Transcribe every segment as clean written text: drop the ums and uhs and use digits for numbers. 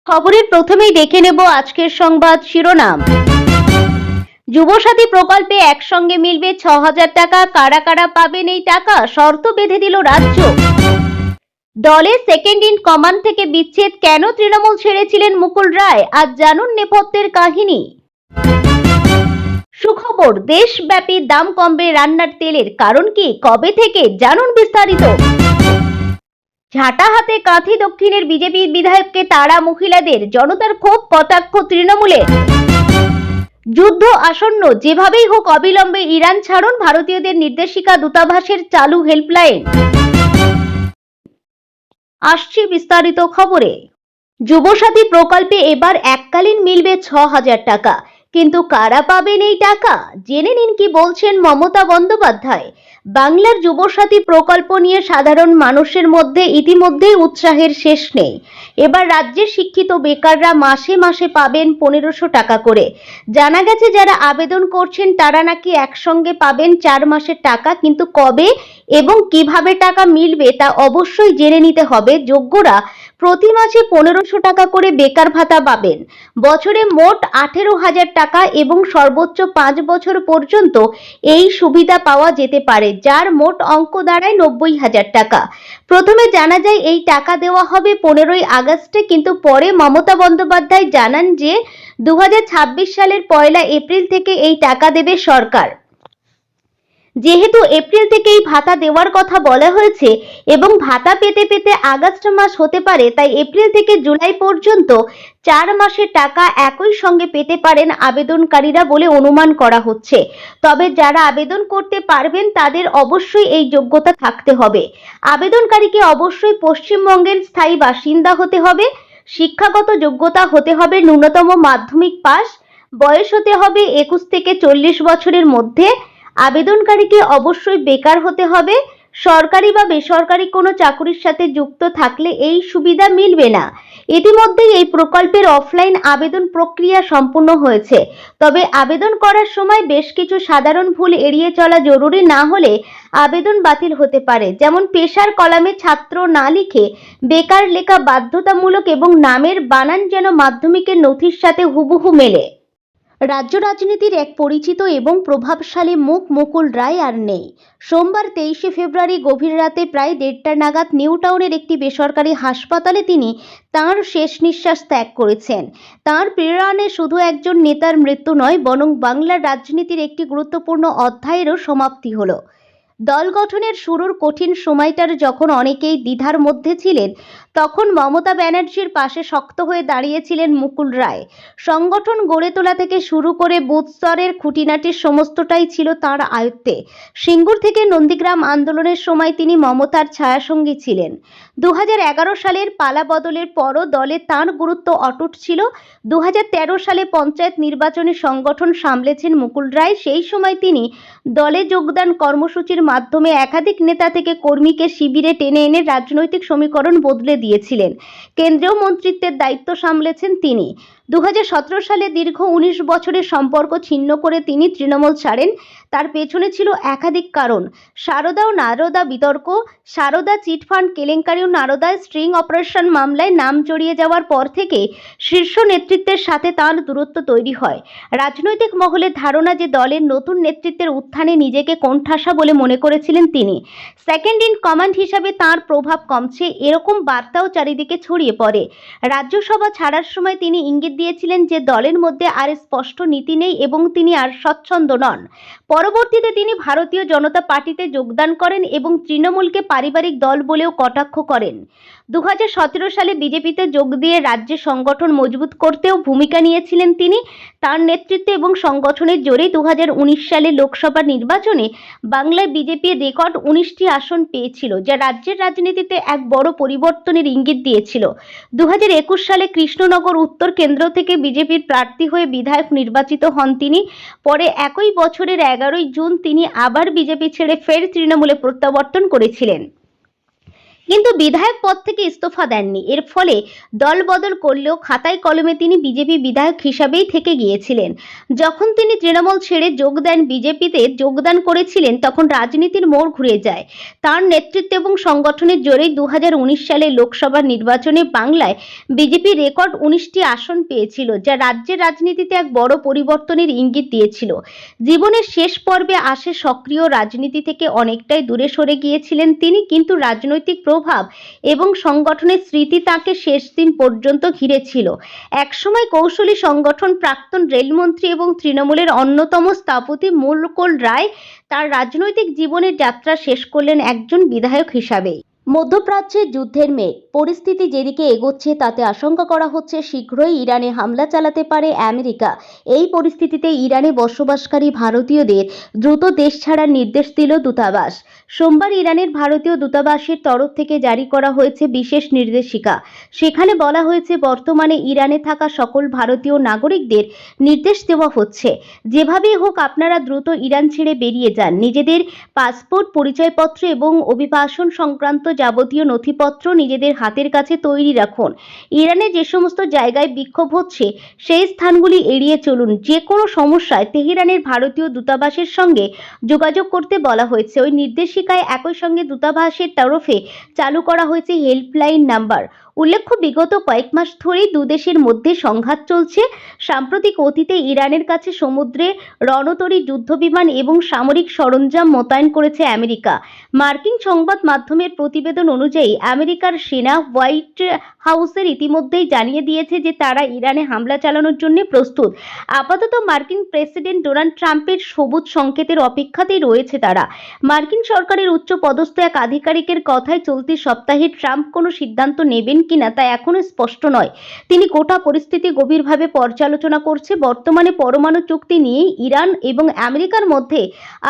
খবরের প্রথমেই দেখে নেব আজকের সংবাদ শিরোনাম। যুবসাথী প্রকল্পে একসঙ্গে মিলবে ৬,০০০ টাকা। কারা কারা পাবেন এই টাকা? শর্ত বেঁধে দিল রাজ্য। দলের সেকেন্ড ইন কমান্ড থেকে বিচ্ছেদ, কেন তৃণমূল ছেড়েছিলেন মুকুল রায়? আজ জানুন নেপথ্যের কাহিনী। সুখবর, দেশব্যাপী দাম কমবে রান্নার তেলের। কারণ কি, কবে থেকে, জানুন বিস্তারিত। ঝাঁটা হাতে কাঁথি দক্ষিণের বিজেপি বিধায়ককে তাড়া মহিলাদের। জনতার ক্ষোভ, কটাক্ষ তৃণমূলের। যুদ্ধ আসন্ন, যেভাবেই হোক অবিলম্বে ইরান ছাড়ুন। ভারতীয়দের নির্দেশিকা, দূতাবাসের চালু হেল্পলাইন। আসছি বিস্তারিত খবরে। যুবসাথী প্রকল্পে এবার এককালীন মিলবে ৬,০০০ টাকা। কিন্তু কারা পাবেন এই টাকা? জেনে নিন কি বলছেন মমতা বন্দ্যোপাধ্যায়। বাংলার যুবসাথী প্রকল্প নিয়ে সাধারণ মানুষের মধ্যে ইতিমধ্যেই উৎসাহের শেষ নেই। এবার রাজ্যের শিক্ষিত বেকাররা মাসে মাসে পাবেন ১৫০০ টাকা করে। জানা গেছে যারা আবেদন করছেন তারা নাকি একসঙ্গে পাবেন ৪ মাসের টাকা। কিন্তু কবে এবং কিভাবে টাকা মিলবে তা অবশ্যই জেনে নিতে হবে। যোগ্যরা প্রতি মাসে ১৫০০ টাকা করে বেকার ভাতা পাবেন। বছরে মোট ১৮,০০০ টাকা এবং সর্বোচ্চ ৫ বছর পর্যন্ত এই সুবিধা পাওয়া যেতে পারে, যার মোট অঙ্ক দাঁড়ায় ৯০,০০০ টাকা। প্রথমে জানা যায় এই টাকা দেওয়া হবে ১৫ই আগস্টে, কিন্তু পরে মমতা বন্দ্যোপাধ্যায় জানান যে ২০২৬ সালের ১লা এপ্রিল থেকে এই টাকা দেবে সরকার। যেহেতু এপ্রিল থেকেই ভাতা দেওয়ার কথা বলা হয়েছে এবং ভাতা পেতে পেতে আগস্ট মাস হতে পারে, তাই এপ্রিল থেকে জুলাই পর্যন্ত ৪ মাসের টাকা একই সঙ্গে পেতে পারেন আবেদনকারীরা বলে অনুমান করা হচ্ছে। তবে যারা আবেদন করতে পারবেন তাদের অবশ্যই এই যোগ্যতা থাকতে হবে। আবেদনকারীকে অবশ্যই পশ্চিমবঙ্গের স্থায়ী বাসিন্দা হতে হবে। শিক্ষাগত যোগ্যতা হতে হবে ন্যূনতম মাধ্যমিক পাস। বয়স হতে হবে ২১ থেকে ৪০ বছরের মধ্যে। আবেদনকারীকে অবশ্যই বেকার হতে হবে। সরকারি বা বেসরকারি কোনো চাকুরির সাথে যুক্ত থাকলে এই সুবিধা মিলবে না। ইতিমধ্যেই এই প্রকল্পের অফলাইন আবেদন প্রক্রিয়া সম্পূর্ণ হয়েছে। তবে আবেদন করার সময় বেশ কিছু সাধারণ ভুল এড়িয়ে চলা জরুরি, না হলে আবেদন বাতিল হতে পারে। যেমন পেশার কলামে ছাত্র না লিখে বেকার লেখা বাধ্যতামূলক এবং নামের বানান যেন মাধ্যমিকের নথির সাথে হুবহু মেলে। রাজ্য রাজনীতির এক পরিচিত এবং প্রভাবশালী মুখ মুকুল রায় আর নেই। সোমবার ২৩শে ফেব্রুয়ারি গভীর রাতে প্রায় ১:৩০ নাগাদ নিউ টাউনের একটি বেসরকারি হাসপাতালে তিনি তাঁর শেষ নিঃশ্বাস ত্যাগ করেছেন। তাঁর প্রেরণায় শুধু একজন নেতার মৃত্যু নয়, বরং বাংলার রাজনীতির একটি গুরুত্বপূর্ণ অধ্যায়েরও সমাপ্তি হলো। দল গঠনের শুরুর কঠিন সময়টার যখন অনেকেই দ্বিধার মধ্যে ছিলেন, তখন মমতা ব্যানার্জির পাশে শক্ত হয়ে দাঁড়িয়েছিলেন মুকুল রায়। সংগঠন গড়ে তোলা থেকে শুরু করে বুথ স্তরের খুঁটিনাটির সমস্তটাই ছিল তাঁর আয়ত্তে। সিঙ্গুর থেকে নন্দীগ্রাম আন্দোলনের সময় তিনি মমতার ছায়াসঙ্গী ছিলেন। ২০১১ সালের পালা বদলের পরও দলে তাঁর গুরুত্ব অটুট ছিল। ২০১৩ সালে পঞ্চায়েত নির্বাচনে সংগঠন সামলেছেন মুকুল রায়। সেই সময় তিনি দলে যোগদান কর্মসূচির মাধ্যমে একাধিক নেতা থেকে কর্মীকে শিবিরে টেনে এনে রাজনৈতিক সমীকরণ বদলে দিয়েছিলেন। কেন্দ্রীয় মন্ত্রিত্বের দায়িত্ব সামলেছেন তিনি। ২০১৭ সালে দীর্ঘ ১৯ বছরের সম্পর্ক ছিন্ন করে তিনি তৃণমূল ছাড়েন। তার পেছনে ছিল একাধিক কারণ। সারদা ও নারদা বিতর্ক, সারদা চিটফান্ড কেলেঙ্কারি ও নারদা স্ট্রিং অপারেশন মামলায় নাম জড়িয়ে যাওয়ার পর থেকে শীর্ষ নেতৃত্বের সাথে তাঁর দূরত্ব তৈরি হয়। রাজনৈতিক মহলের ধারণা যে দলের নতুন নেতৃত্বের উত্থানে নিজেকে কোণঠাসা বলে মনে করেছিলেন তিনি। সেকেন্ড ইন কমান্ড হিসাবে তাঁর প্রভাব কমছে, এরকম বার্তাও চারিদিকে ছড়িয়ে পড়ে। রাজ্যসভা ছাড়ার সময় তিনি ইঙ্গিত দিয়েছিলেন যে দলের মধ্যে আর স্পষ্ট নীতি নেই এবং তিনি আর স্বচ্ছন্দ নন। পরবর্তীতে তিনি ভারতীয় জনতা পার্টিতে যোগদান করেন এবং তৃণমূলকে পারিবারিক দল বলেও কটাক্ষ করেন। ২০১৭ সালে বিজেপিতে যোগ দিয়ে রাজ্যে সংগঠন মজবুত করতেও ভূমিকা নিয়েছিলেন তিনি। তার নেতৃত্বে এবং সংগঠনের জোরে ২০১৯ সালে লোকসভা নির্বাচনে বাংলায় বিজেপির রেকর্ড ১৯টি আসন পেয়েছিল, যা রাজ্যের রাজনীতিতে এক বড় পরিবর্তনের ইঙ্গিত দিয়েছিল। ২০২১ সালে কৃষ্ণনগর উত্তর কেন্দ্র থেকে বিজেপির প্রার্থী হয়ে বিধায়ক নির্বাচিত হন তিনি। পরে একই বছরের ১১ই জুন তিনি আবার বিজেপি ছেড়ে ফের তৃণমূলে প্রত্যাবর্তন করেছিলেন। কিন্তু বিধায়ক পদ থেকে ইস্তফা দেননি। এর ফলে দল বদল করলেও খাতায় কলমে তিনি বিজেপি বিধায়ক হিসাবেই থেকে গিয়েছিলেন। যখন তিনি তৃণমূল ছেড়ে যোগ দেন, বিজেপিতে যোগদান করেছিলেন, তখন রাজনীতির মোড় ঘুরে যায়। তার নেতৃত্ব এবং সংগঠনের জোরেই 2019 সালে লোকসভা নির্বাচনে বাংলায় বিজেপি রেকর্ড 19টি আসন পেয়েছিল, যা রাজ্যের রাজনীতিতে এক বড় পরিবর্তনের ইঙ্গিত দিয়েছিল। জীবনের শেষ পর্বে আসে সক্রিয় রাজনীতি থেকে অনেকটাই দূরে সরে গিয়েছিলেন তিনি, কিন্তু রাজনৈতিক প্রভাব এবং সংগঠনের স্মৃতি তাকে শেষ দিন পর্যন্ত ঘিরেছিল। একসময় কৌশলী সংগঠন, প্রাক্তন রেলমন্ত্রী এবং তৃণমূলের অন্যতম স্থপতি মুকুল রায় তার রাজনৈতিক জীবনের যাত্রা শেষ করলেন একজন বিধায়ক হিসাবে। মধ্যপ্রাচ্যে যুদ্ধের মেঘ, পরিস্থিতি যেদিকে এগোচ্ছে তাতে আশঙ্কা করা হচ্ছে শীঘ্রই ইরানে হামলা চালাতে পারে আমেরিকা। এই পরিস্থিতিতে ইরানে বসবাসকারী ভারতীয়দের দ্রুত দেশ ছাড়ার নির্দেশ দিল দূতাবাস। সোমবার ইরানের ভারতীয় দূতাবাসের তরফ থেকে জারি করা হয়েছে বিশেষ নির্দেশিকা। সেখানে বলা হয়েছে, বর্তমানে ইরানে থাকা সকল ভারতীয় নাগরিকদের নির্দেশ দেওয়া হচ্ছে, যেভাবেই হোক আপনারা দ্রুত ইরান ছেড়ে বেরিয়ে যান। নিজেদের পাসপোর্ট, পরিচয়পত্র এবং অভিবাসন সংক্রান্ত যাবতীয় নথিপত্র নিজেদের হাতের কাছে তৈরি রাখুন। ইরানে যে সমস্ত জায়গায় বিক্ষোভ হচ্ছে সেই স্থানগুলি এড়িয়ে চলুন। যে কোনো সমস্যায় তেহরানের ভারতীয় দূতাবাসের সঙ্গে যোগাযোগ করতে বলা হয়েছে। ওই নির্দেশিকায় একই সঙ্গে দূতাবাসের তরফে চালু করা হয়েছে হেল্পলাইন নাম্বার। উল্লেখ্য, বিগত কয়েক মাস ধরেই দুদেশের মধ্যে সংঘাত চলছে। সাম্প্রতিক অতীতে ইরানের কাছে সমুদ্রে রণতরী, যুদ্ধবিমান এবং সামরিক সরঞ্জাম মোতায়েন করেছে আমেরিকা। মার্কিন সংবাদ মাধ্যমের প্রতিবেদন অনুযায়ী আমেরিকার সেনা হোয়াইট হাউসের ইতিমধ্যেই জানিয়ে দিয়েছে যে তারা ইরানে হামলা চালানোর জন্য প্রস্তুত। আপাতত মার্কিন প্রেসিডেন্ট ডোনাল্ড ট্রাম্পের সবুজ সংকেতের অপেক্ষাতেই রয়েছে তারা। মার্কিন সরকারের উচ্চ পদস্থ এক আধিকারিকের কথায়, চলতি সপ্তাহে ট্রাম্প কোনো সিদ্ধান্ত নেবেন কিনা তা এখনো স্পষ্ট নয়। তিনি গোটা পরিস্থিতি গভীরভাবে পর্যালোচনা করছে। বর্তমানে পরমাণু চুক্তি নিয়ে ইরান এবং আমেরিকার মধ্যে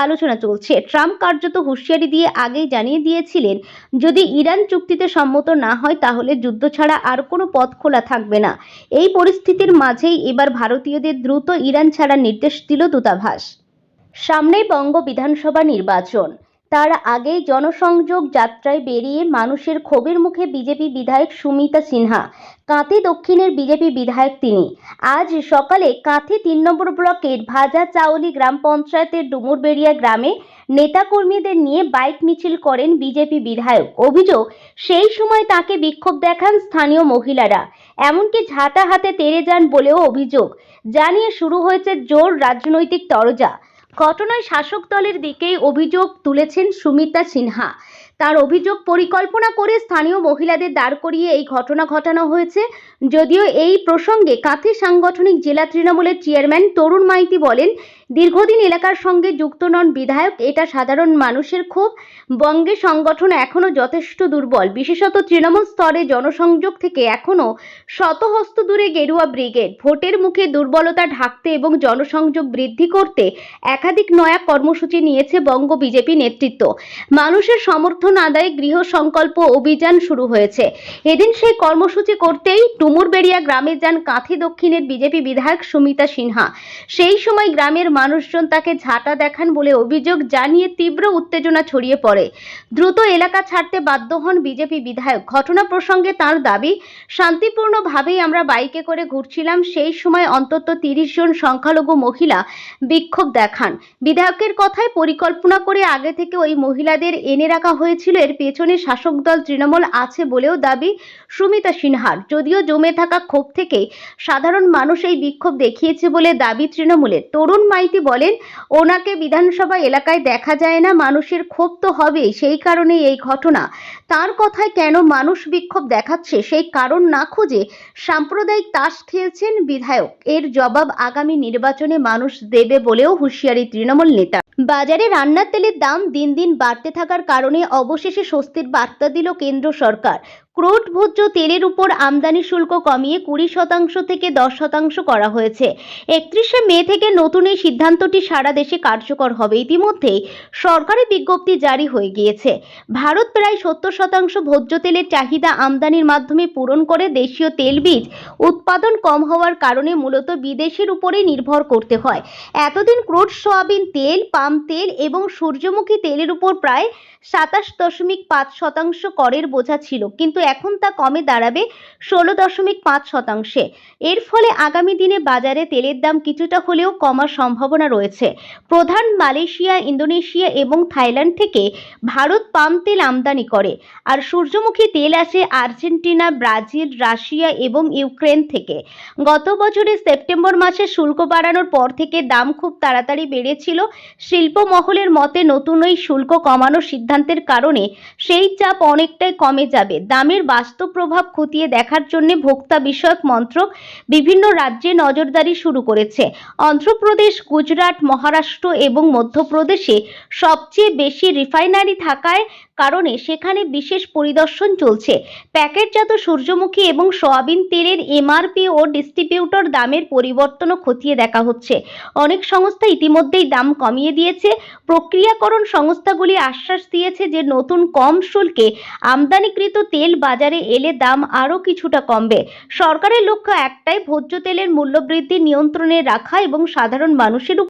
আলোচনা চলছে। ট্রাম্প কার্যত হুঁশিয়ারি দিয়ে আগেই জানিয়ে দিয়েছিলেন, যদি ইরান চুক্তিতে সম্মত না হয় তাহলে যুদ্ধ ছাড়া আর কোনো পথ খোলা থাকবে না। এই পরিস্থিতির মাঝেই এবার ভারতীয়দের দ্রুত ইরান ছাড়ার নির্দেশ দিল দূতাবাস। সামনেই বঙ্গ বিধানসভা নির্বাচন, তার আগেই জনসংযোগ যাত্রায় বেরিয়ে মানুষের ক্ষোভের মুখে বিজেপি বিধায়ক সুমিতা সিনহা। কাঁথি দক্ষিণের বিজেপি বিধায়ক তিনি। আজ সকালে কাঁথি 3 নম্বর ব্লকের ভাজা চাউলি গ্রাম পঞ্চায়েতের ডুমুরবেড়িয়া গ্রামে নেতাকর্মীদের নিয়ে বাইক মিছিল করেন বিজেপি বিধায়ক। অভিযোগ, সেই সময় তাকে বিক্ষোভ দেখান স্থানীয় মহিলারা, এমনকি ঝাঁটা হাতে তেড়ে যান বলেও অভিযোগ। জানিয়ে শুরু হয়েছে জোর রাজনৈতিক তরজা। ঘটনায় শাসক দলের দিকেই অভিযোগ তুলেছেন সুমিতা সিনহা। তার অভিযোগ, পরিকল্পনা করে স্থানীয় মহিলাদের দাঁড় করিয়ে এই ঘটনা ঘটানো হয়েছে। যদিও এই প্রসঙ্গে কাঁথি সাংগঠনিক জেলা তৃণমূলের চেয়ারম্যান তরুণ মাইতি বলেন, দীর্ঘদিন এলাকার সঙ্গে যুক্ত নন বিধায়ক, এটা সাধারণ মানুষের ক্ষোভ। বঙ্গে সংগঠন এখনো যথেষ্ট দুর্বল, বিশেষত তৃণমূল স্তরে জনসংযোগ থেকে এখনো শতহস্ত দূরে গেরুয়া ব্রিগেড। ভোটের মুখে দুর্বলতা ঢাকতে এবং জনসংযোগ বৃদ্ধি করতে একাধিক নয়া কর্মসূচি নিয়েছে বঙ্গ বিজেপি নেতৃত্ব। মানুষের সমর্থন আদায়ে গৃহ সংকল্প অভিযান শুরু হয়েছে। এদিন সেই কর্মসূচি করতেই ডুমুরবেড়িয়া গ্রামে যান কাঁথি দক্ষিণের বিজেপি বিধায়ক সুমিতা সিনহা। সেই সময় গ্রামের মানুষজন তাকে ঝাঁটা দেখান বলে অভিযোগ। জানিয়ে তীব্র উত্তেজনা ছড়িয়ে পড়ে। দ্রুত এলাকা ছাড়তে বাধ্য হন বিজেপি বিধায়ক। ঘটনা প্রসঙ্গে তার দাবি, শান্তিপূর্ণভাবেই আমরা বাইকে করে ঘুরছিলাম। সেই সময় অন্তত 30 জন সংখ্যালঘু মহিলা বিক্ষোভ দেখান। বিধায়কের কথায়, পরিকল্পনা করে আগে থেকে ওই মহিলাদের এনে রাখা হয়েছিল। এর পেছনে শাসক দল তৃণমূল আছে বলেও দাবি সুমিতা সিনহার। যদিও জমে থাকা ক্ষোভ থেকে সাধারণ মানুষ এই বিক্ষোভ দেখিয়েছে বলে দাবি তৃণমূলের। তরুণ মাইতি বলেন, ওনাকে বিধানসভা এলাকায় দেখা যায় না, মানুষের ক্ষোভ তো হবেই, সেই কারণেই এই ঘটনা। তার কথায়, কেন মানুষ বিক্ষোভ দেখাচ্ছে সেই কারণ না খুঁজে সাম্প্রদায়িক তাস খেলছেন বিধায়ক। এর জবাব আগামী নির্বাচনে মানুষ দেবে বলেও হুঁশিয়ারি তৃণমূল নেতা। বাজারে রান্নার তেলের দাম দিন দিন বাড়তে থাকার কারণে অবশেষে স্বস্তির বার্তা দিল কেন্দ্র সরকার। ক্রুড ভোজ্য তেলের উপর আমদানি শুল্ক কমিয়ে 20% থেকে 10% করা হয়েছে। 31শে মে থেকে নতুন এই সিদ্ধান্তটি সারা দেশে কার্যকর হবে। ইতিমধ্যেই সরকারি বিজ্ঞপ্তি জারি হয়ে গিয়েছে। ভারত প্রায় 70% ভোজ্য তেলের চাহিদা আমদানির মাধ্যমে পূরণ করে। দেশীয় তেলবীজ উৎপাদন কম হওয়ার কারণে মূলত বিদেশের উপরেই নির্ভর করতে হয়। এতদিন ক্রুড সয়াবিন তেল, পাম তেল এবং সূর্যমুখী তেলের উপর প্রায় 27.5% করের বোঝা ছিল, কিন্তু এখন তা কমে দাঁড়াবে 16.5%। এর ফলে আগামী দিনে বাজারে তেলের দাম কিছুটা হলেও কমার সম্ভাবনা রয়েছে। প্রধান মালয়েশিয়া, ইন্দোনেশিয়া এবং থাইল্যান্ড থেকে ভারত পাম তেল আমদানি করে, আর সূর্যমুখী তেল আসে আর্জেন্টিনা, ব্রাজিল, রাশিয়া এবং ইউক্রেন থেকে। গত বছরের সেপ্টেম্বর মাসে শুল্ক বাড়ানোর পর থেকে দাম খুব তাড়াতাড়ি বেড়েছিল। শিল্প মহলের মতে নতুন এই শুল্ক কমানোর সিদ্ধান্তের কারণে সেই চাপ অনেকটাই কমে যাবে। দামের বাস্তব প্রভাব খতিয়ে দেখার জন্য ভোক্তা বিষয়ক মন্ত্রক বিভিন্ন রাজ্যে নজরদারি শুরু করেছে। অন্ধ্রপ্রদেশ, গুজরাট, মহারাষ্ট্র এবং মধ্যপ্রদেশে সবচেয়ে বেশি রিফাইনারি থাকার কারণে সেখানে বিশেষ পরিদর্শন চলছে। প্যাকেটজাত সূর্যমুখী এবং সয়াবিন তেলের এমআরপি ও ডিস্ট্রিবিউটর দামের পরিবর্তনও খতিয়ে দেখা হচ্ছে। অনেক সংস্থা ইতিমধ্যেই দাম কমিয়ে দিয়েছে। প্রক্রিয়াকরণ সংস্থাগুলি আশ্বাস দিয়েছে যে নতুন কম শুল্কে আমদানিকৃত তেল বাজারে এলে দাম আরও কিছুটা কমবে। সরকারের লক্ষ্য একটাই, ভোজ্য তেলের মূল্যবৃদ্ধি নিয়ন্ত্রণে রাখা এবং সাধারণ মানুষের